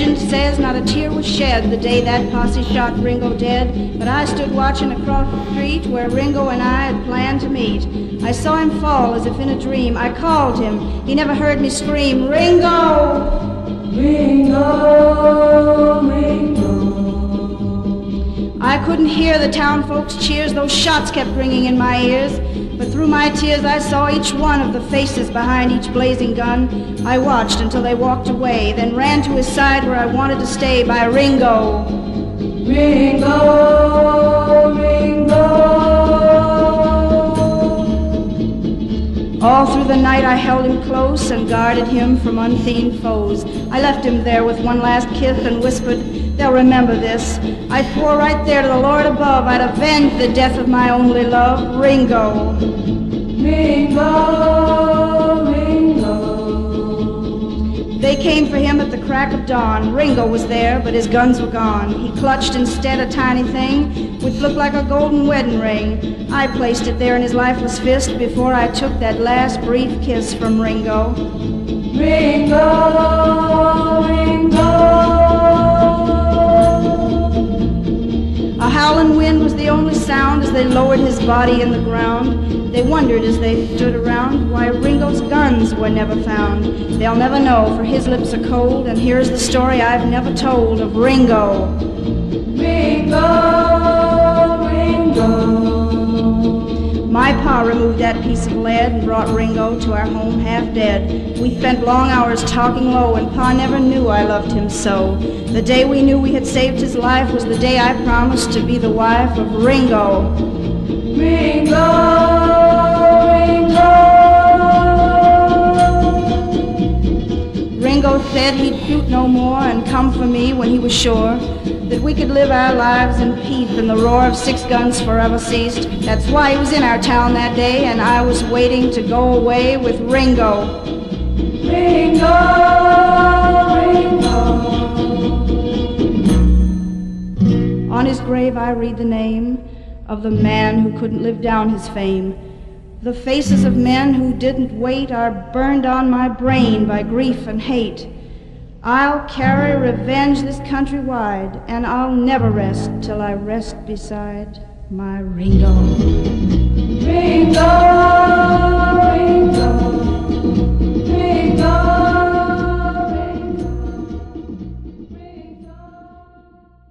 Legend says not a tear was shed the day that posse shot Ringo dead, but I stood watching across the street where Ringo and I had planned to meet. I saw him fall as if in a dream. I called him. He never heard me scream, Ringo! Ringo, Ringo. I couldn't hear the town folks' cheers. Those shots kept ringing in my ears. But through my tears I saw each one of the faces behind each blazing gun. I watched until they walked away, then ran to his side where I wanted to stay by Ringo. Ringo, Ringo. All through the night I held him close and guarded him from unseen foes. I left him there with one last kiss and whispered, they'll remember this. I swore right there to the Lord above I'd avenge the death of my only love, Ringo. Ringo, Ringo. They came for him at the crack of dawn. Ringo was there, but his guns were gone. He clutched instead a tiny thing which looked like a golden wedding ring. I placed it there in his lifeless fist before I took that last brief kiss from Ringo. Ringo, Ringo. A howling wind was the only sound as they lowered his body in the ground. They wondered as they stood around why Ringo's guns were never found. They'll never know, for his lips are cold, and here's the story I've never told of Ringo. Ringo, Ringo. My pa removed that piece of lead and brought Ringo to our home half dead. We spent long hours talking low, and Pa never knew I loved him so. The day we knew we had saved his life was the day I promised to be the wife of Ringo. Ringo, Ringo. Ringo said he'd shoot no more and come for me when he was sure that we could live our lives in peace and the roar of 6 guns forever ceased. That's why he was in our town that day, and I was waiting to go away with Ringo. Ringo, Ringo. On his grave I read the name of the man who couldn't live down his fame. The faces of men who didn't wait are burned on my brain by grief and hate. I'll carry revenge this country wide, and I'll never rest till I rest beside my Ringo. Ringo!